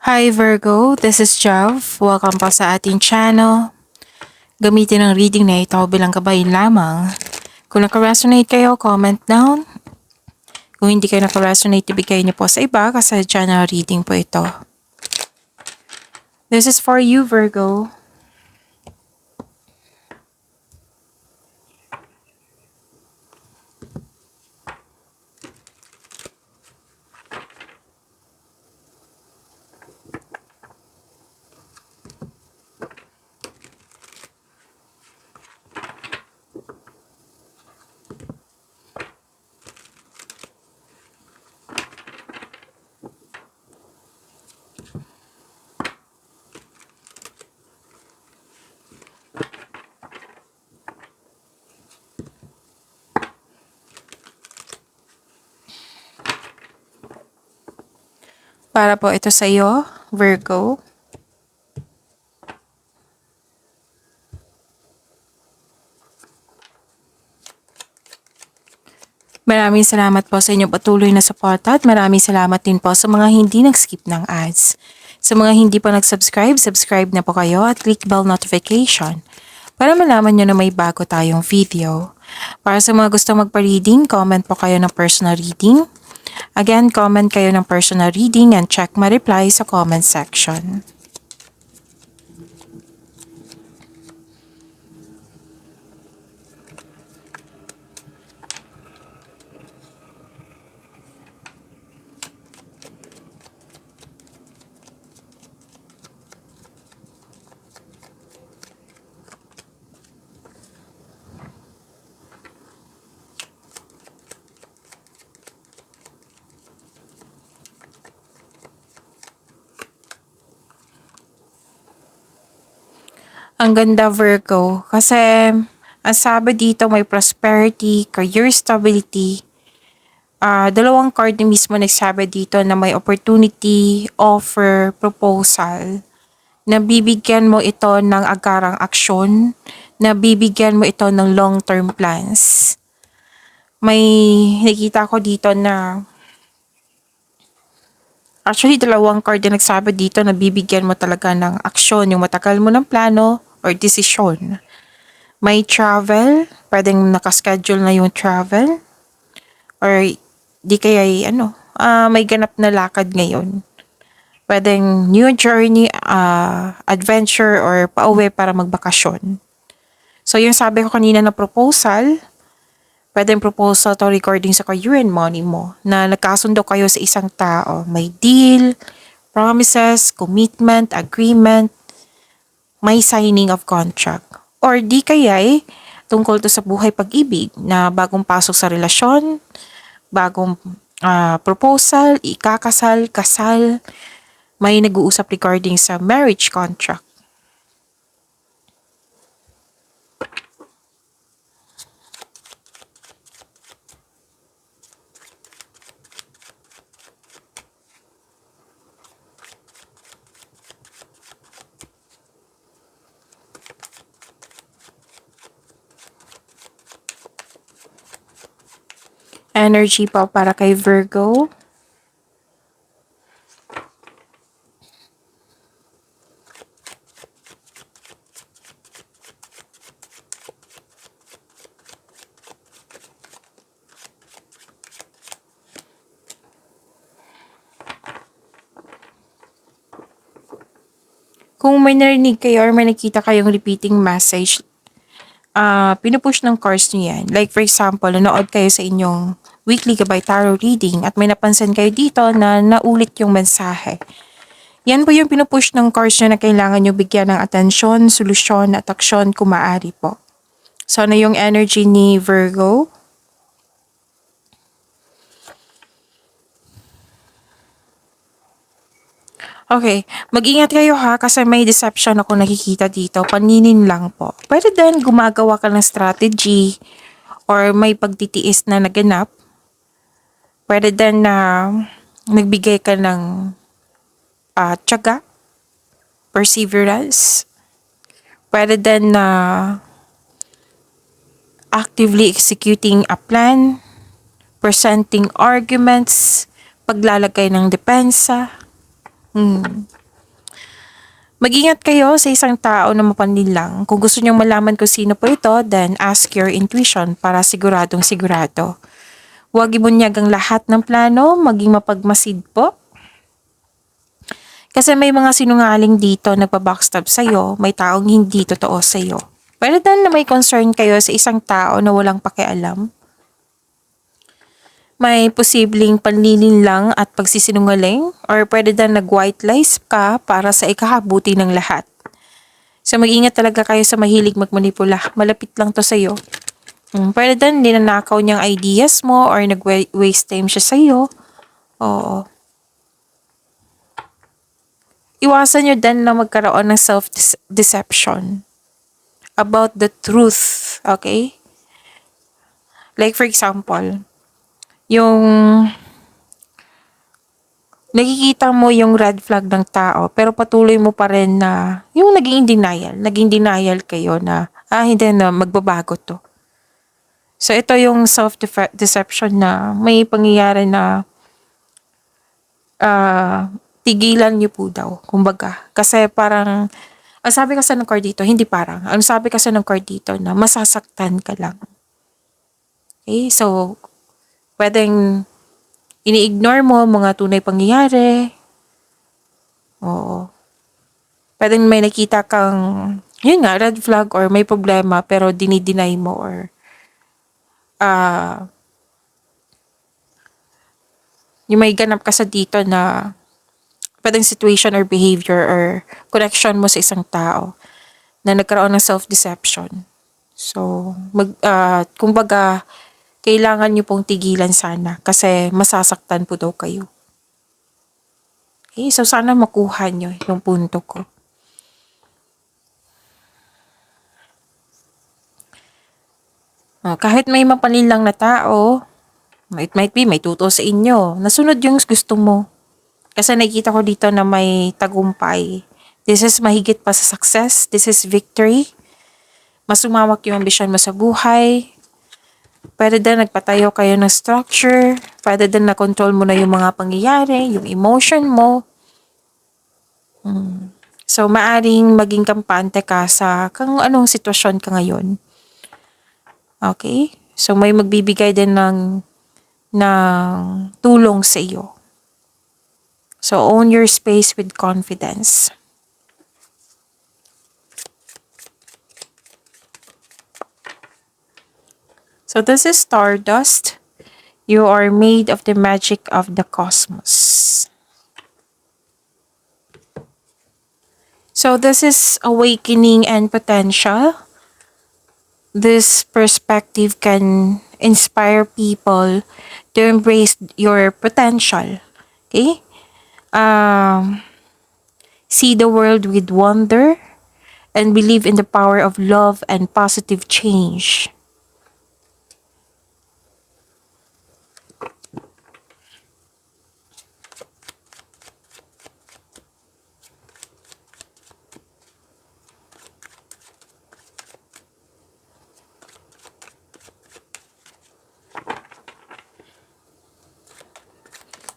Hi Virgo, this is Jav. Welcome po sa ating channel. Gamitin ang reading na ito bilang gabay lamang. Kung naka-resonate kayo, comment down. Kung hindi kayo naka-resonate, ibigay niyo po sa iba kasi channel reading po ito. This is for you, Virgo. Para po ito sa iyo, Virgo. Maraming salamat po sa inyong patuloy na suporta at maraming salamat din po sa mga hindi nag-skip ng ads. Sa mga hindi pa nag-subscribe, subscribe na po kayo at click bell notification para malaman nyo na may bago tayong video. Para sa mga gustong magpa-reading, comment po kayo ng personal reading. Again, comment kayo ng personal reading and check my reply sa comment section. Ang ganda, Virgo, kasi ang sabi dito may prosperity, career stability. Dalawang card na mismo nagsabi dito na may opportunity, offer, proposal. Na bibigyan mo ito ng agarang aksyon, na bibigyan mo ito ng long-term plans. May nakita ko dito na actually dalawang card na nagsabi dito na bibigyan mo talaga ng aksyon, yung matagal mo ng plano or desisyon. May travel, pwedeng nakaschedule na yung travel. Or di kaya may ganap na lakad ngayon. Pwedeng new journey, adventure, or pauwi para magbakasyon. So yung sabi ko kanina na proposal, pwedeng proposal to regarding sa career and money mo. Na nagkasundo kayo sa isang tao. May deal, promises, commitment, agreement, may signing of contract. Or di kaya'y tungkol to sa buhay pag-ibig na bagong pasok sa relasyon, bagong proposal, ikakasal, kasal, may nag-uusap regarding sa marriage contract. Energy pa para kay Virgo. Kung may narinig kayo or may nakita kayong repeating message, pinupush ng cards nyo yan. Like for example, nanood kayo sa inyong weekly gabay tarot reading at may napansin kayo dito na naulit yung mensahe. Yan po yung pinupush ng cards nyo na kailangan nyo bigyan ng atensyon, solusyon at aksyon kung maaari po. So ano yung energy ni Virgo? Okay, mag-ingat kayo ha kasi may deception ako nakikita dito. Paninin lang po. Pwede din gumagawa ka ng strategy or may pagtitiis na naganap. Pwede din na nagbigay ka ng tiyaga, perseverance. Pwede din na actively executing a plan, presenting arguments, paglalagay ng depensa. Mag-ingat kayo sa isang tao na mapanlinlang. Kung gusto nyong malaman kung sino po ito, then ask your intuition para siguradong sigurado. Huwag ibunyag ang lahat ng plano, maging mapagmasid po. Kasi may mga sinungaling dito nagpa-backstab sa'yo, may taong hindi totoo sa'yo. Pero dahil na may concern kayo sa isang tao na walang pakialam, may posibleng panlilinlang at pagsisinungaling or pwede din nag-white lies ka para sa ikahabuti ng lahat. So mag-ingat talaga kayo sa mahilig magmanipula. Malapit lang to sa'yo. Pwede din ninanakaw niyang ideas mo or nag-waste time siya sa'yo. Oo. Iwasan niyo din na magkaroon ng self-deception about the truth. Okay? Like for example, yung nakikita mo yung red flag ng tao pero patuloy mo pa rin na yung naging denial kayo na hindi na magbabago to. So ito yung self-deception na may pangyayari na tigilan niyo po daw, kumbaga. Kasi parang ang sabi kasi ng card dito, hindi parang, ang sabi kasi ng card dito na masasaktan ka lang. Okay, so pwedeng ini-ignore mo mga tunay pangyayari. Oo. Pwedeng may nakita kang, yun nga, red flag or may problema pero dinideny mo or yung may ganap ka sa dito na pwedeng situation or behavior or connection mo sa isang tao na nagkaroon ng self-deception. So, kumbaga, kailangan nyo pong tigilan sana kasi masasaktan po daw kayo. Okay, so sana makuha nyo yung punto ko. Kahit may mapanlinlang na tao, it might be may tuto sa inyo, nasunod yung gusto mo. Kasi nakikita ko dito na may tagumpay. This is mahigit pa sa success. This is victory. Mas umawak yung ambisyon mo sa buhay. Pwede din nagpatayo kayo ng structure. Pwede din na-control mo na yung mga pangyayari, yung emotion mo. So, maaring maging kampante ka sa kung anong sitwasyon ka ngayon. Okay? So, may magbibigay din ng tulong sa iyo. So, own your space with confidence. So, this is Stardust. You are made of the magic of the cosmos. So, this is awakening and potential. This perspective can inspire people to embrace your potential. Okay? See the world with wonder and believe in the power of love and positive change.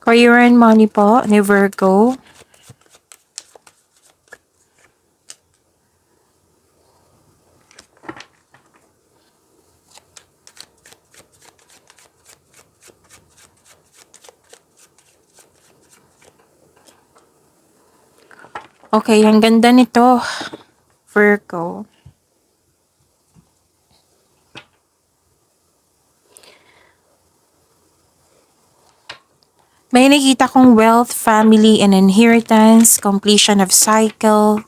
Career and money po ni Virgo. Okay, ang ganda nito, Virgo. May nakita kong wealth, family, and inheritance, completion of cycle.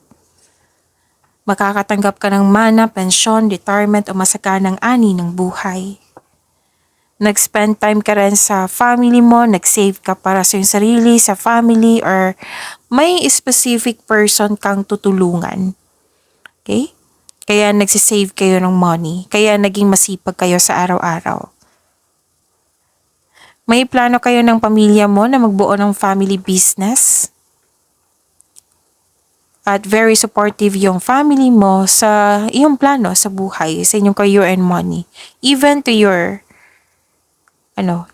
Makakatanggap ka ng mana, pensyon, retirement, o masaganang ani ng buhay. Nag-spend time ka rin sa family mo, nag-save ka para sa iyong sarili, sa family, or may specific person kang tutulungan. Okay? Kaya nagsisave kayo ng money. Kaya naging masipag kayo sa araw-araw. May plano kayo ng pamilya mo na magbuo ng family business. At very supportive yung family mo sa iyong plano sa buhay, sa inyong career and money. Even to your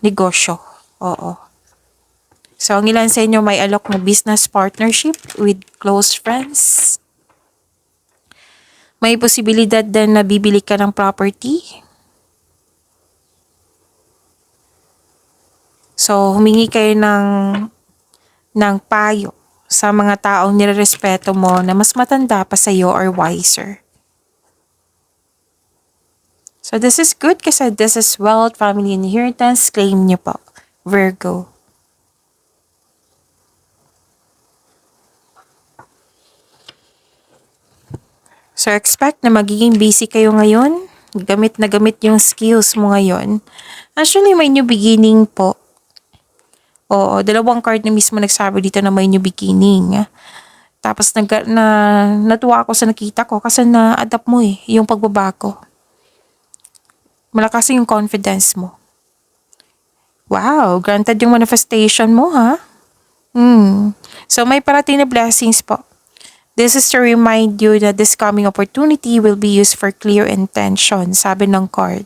negosyo. Oo. So, ang ilan sa inyo may alok na business partnership with close friends. May posibilidad din na bibili ka ng property. So, humingi kayo ng payo sa mga taong nirerespeto mo na mas matanda pa sa'yo or wiser. So, this is good kasi this is wealth, family inheritance. Claim niyo po, Virgo. So, expect na magiging busy kayo ngayon. Gamit na gamit yung skills mo ngayon. Actually, may new beginning po. Oo, dalawang card na mismo nagsabi dito na may new beginning. Tapos natuwa ako sa nakita ko kasi na-adapt mo yung pagbabago. Malakas yung confidence mo. Wow, granted yung manifestation mo ha. So may parating na blessings po. This is to remind you that this coming opportunity will be used for clear intention, sabi ng card.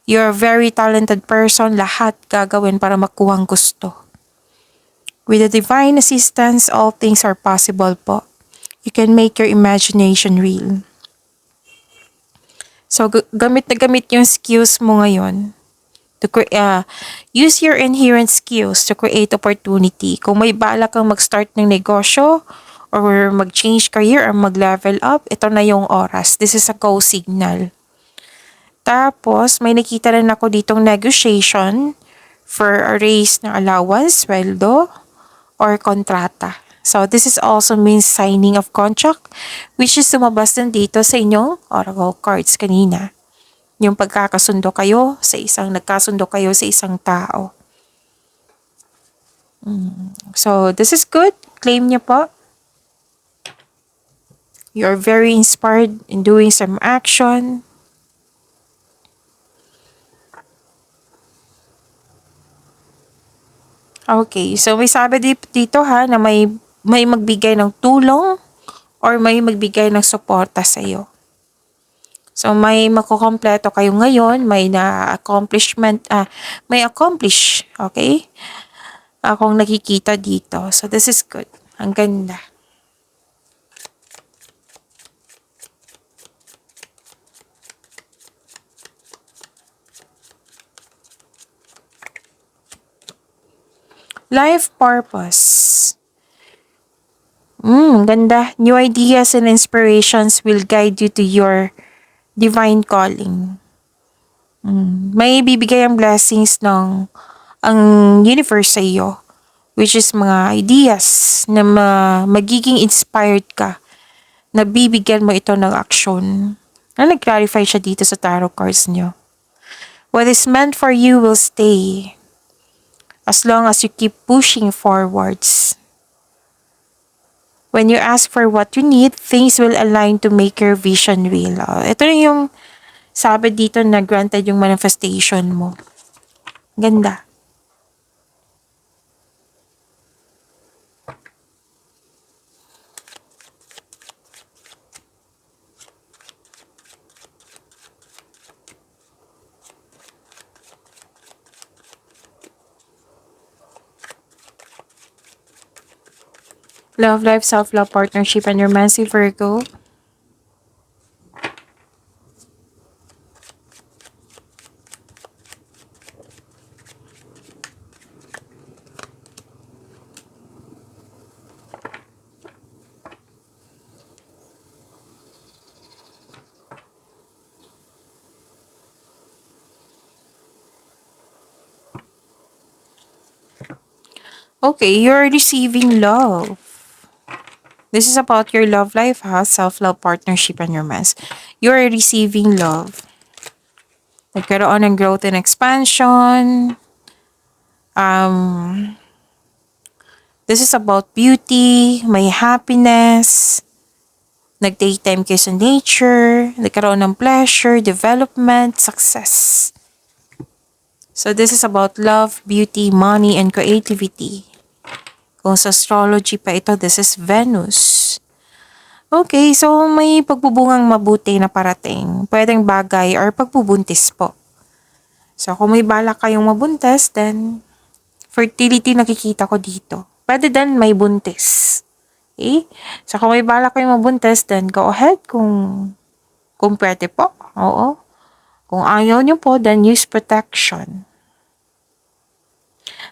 You're a very talented person, lahat gagawin para makuha ang gusto. With the divine assistance, all things are possible po. You can make your imagination real. So, gamit na gamit yung skills mo ngayon. Use your inherent skills to create opportunity. Kung may balak kang mag-start ng negosyo, or mag-change career, or mag-level up, ito na yung oras. This is a go signal. Tapos, may nakita rin ako ditong negotiation for a raise ng allowance, sweldo, or kontrata. So, this is also means signing of contract, which is sumabas din dito sa inyong oracle cards kanina. Yung nagkasundo kayo sa isang tao. So, this is good. Claim niyo po. You're very inspired in doing some action. Okay, so may sabi dito ha na may magbigay ng tulong or may magbigay ng suporta sa iyo. So may makukompleto kayo ngayon, may accomplish, okay? Akong nakikita dito. So this is good. Ang ganda. Life purpose. Ganda. New ideas and inspirations will guide you to your divine calling. May bibigay ang blessings ng ang universe sa iyo, which is mga ideas na magiging inspired ka, na bibigyan mo ito ng aksyon. Nag-clarify siya dito sa tarot cards nyo. What is meant for you will stay as long as you keep pushing forwards. When you ask for what you need, things will align to make your vision real. Ito na yung sabi dito na granted yung manifestation mo. Ganda. Love life, self-love, partnership, and romancy, Virgo. Okay, you're receiving love. This is about your love life, ha? Self-love, partnership, and romance. You're receiving love. Nagkaroon ng growth and expansion. This is about beauty, may happiness. Nag-daytime kayo sa nature. Nagkaroon ng pleasure, development, success. So this is about love, beauty, money, and creativity. Kung sa astrology pa ito, this is Venus. Okay, so may pagbubungang mabuti na parating. Pwedeng bagay or pagbubuntis po. So kung may balak kayong mabuntis, then Fertility nakikita ko dito. Pwede din may buntis. Okay? So, kung may balak kayo mabuntis, then go ahead kung pwede po. Oo. Kung ayaw nyo po, then use protection.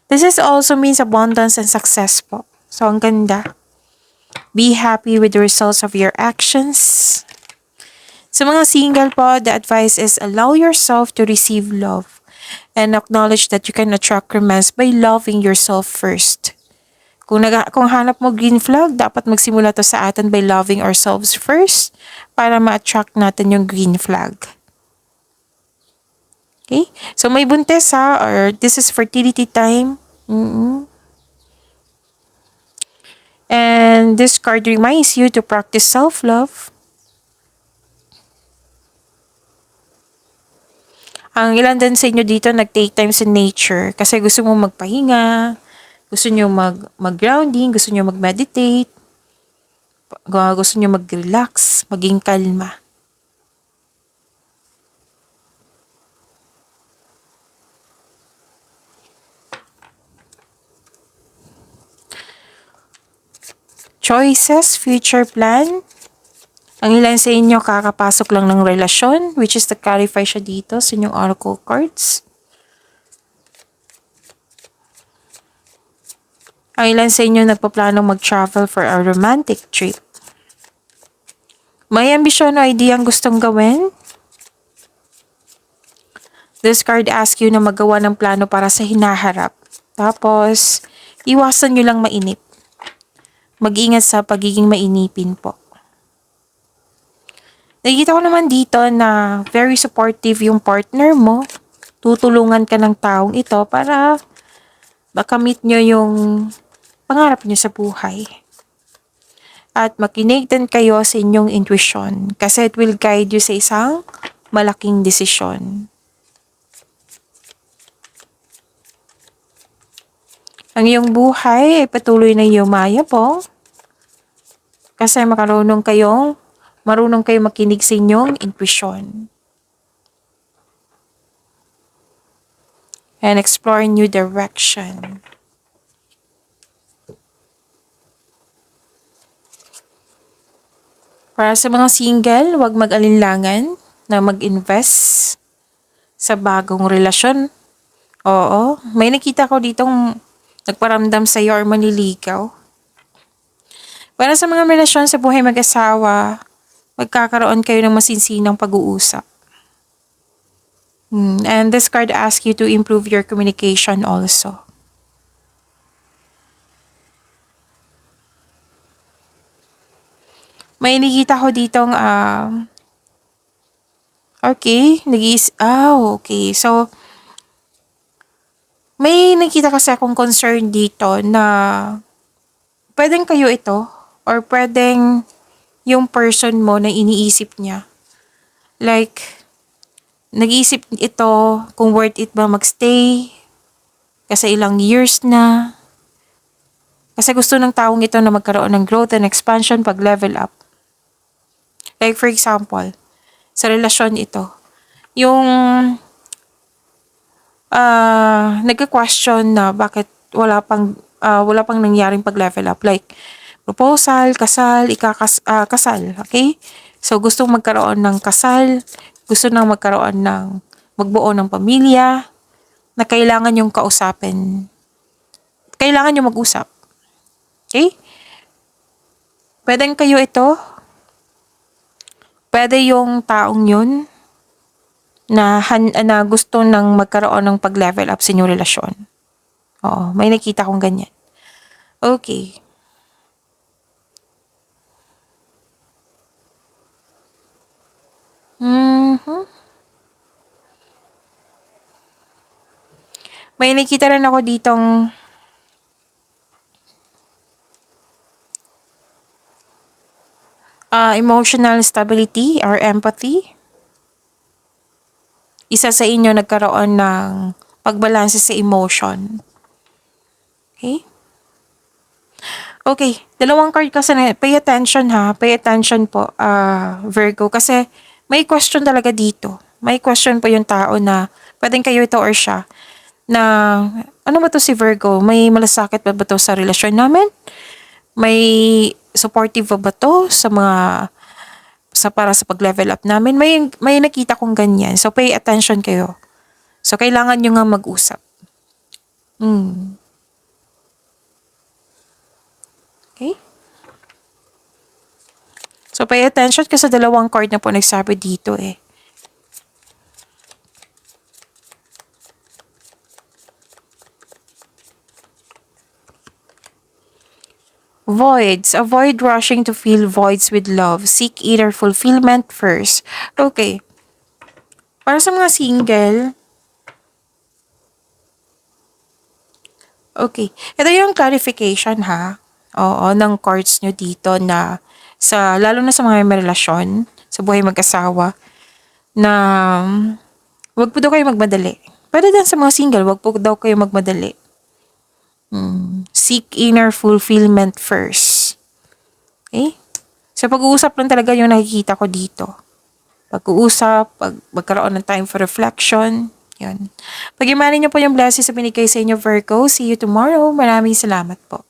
This is also means abundance and success po. So, ang ganda. Be happy with the results of your actions. Sa mga single po, the advice is allow yourself to receive love and acknowledge that you can attract romance by loving yourself first. Kung hanap mo green flag, dapat magsimula to sa atin by loving ourselves first para ma-attract natin yung green flag. Okay? So, may buntis ha, or this is fertility time. And this card reminds you to practice self-love. Ang ilan din sa inyo dito nag-take time sa nature kasi gusto mo magpahinga, gusto nyo mag-grounding, gusto nyo mag-meditate, gusto nyo mag-relax, maging kalma. Choices, future plan. Ang ilan sa inyo kakapasok lang ng relasyon, which is na-clarify siya dito sa inyong oracle cards. Ang ilan sa inyo nagpaplanong mag-travel for a romantic trip. May ambisyon o idea ang gustong gawin? This card asks you na magawa ng plano para sa hinaharap. Tapos, iwasan nyo lang mainip. Mag-ingat sa pagiging mainipin po. Nakikita ko naman dito na very supportive yung partner mo. Tutulungan ka ng taong ito para makamit nyo yung pangarap nyo sa buhay. At makinig din kayo sa inyong intuition kasi it will guide you sa isang malaking desisyon. Ang iyong buhay ay patuloy na yumaya po kasi marunong kayong makinig sa inyong intuition. And explore new direction. Para sa mga single, huwag mag-alinlangan na mag-invest sa bagong relasyon. Oo, may nakita ko ditong nagparamdam sa iyo or manliligaw. Para sa mga relasyon sa buhay mag-asawa, magkakaroon kayo ng masinsinang pag-uusap. And this card asks you to improve your communication also. May nakita ko ditong, okay, okay. So, may nakita kasi akong concern dito na pwedeng kayo ito or pwedeng yung person mo na iniisip niya. Like, nag-iisip ito kung worth it ba magstay kasi ilang years na. Kasi gusto ng taong ito na magkaroon ng growth and expansion pag level up. Like for example, sa relasyon ito, yung nagka-question na bakit wala pang nangyaring pag level up. Like, proposal, kasal, kasal, okay? So, gusto magkaroon ng kasal, gusto nang magkaroon ng magbuo ng pamilya, na kailangan yung kausapin. Kailangan yung mag-usap. Okay? Pwedeng kayo ito. Pwede yung taong yun na gusto nang magkaroon ng pag-level up sa inyong relasyon. Oo, may nakita kong ganyan. Okay. May nakita rin ako ditong emotional stability or empathy. Isa sa inyo nagkaroon ng pagbalanse sa emotion. Okay? Okay, dalawang card kasi na, pay attention ha, pay attention po, Virgo, kasi may question talaga dito. May question po yung tao na pwedeng kayo ito or siya, na ano ba to si Virgo? May malasakit ba to sa relasyon namin? May supportive ba to sa mga para sa pag-level up namin? May nakita kong ganyan. So pay attention kayo. So kailangan nyo nga mag-usap. Okay? So pay attention kasi sa dalawang card na po nagsabi dito eh. Voids. Avoid rushing to fill voids with love. Seek inner fulfillment first. Okay. Para sa mga single, okay. Ito yung clarification ha. Oo, ng cards nyo dito na lalo na sa mga may relasyon, sa buhay mag-asawa, na wag po daw kayo magmadali. Pwede din sa mga single, wag po daw kayo magmadali. Seek inner fulfillment first. Okay? So, pag-uusap lang talaga yung nakikita ko dito. Pag-uusap, magkaroon ng time for reflection. Yan. Pag-imanin niyo po yung blessings sa binigay sa inyo, Virgo. See you tomorrow. Maraming salamat po.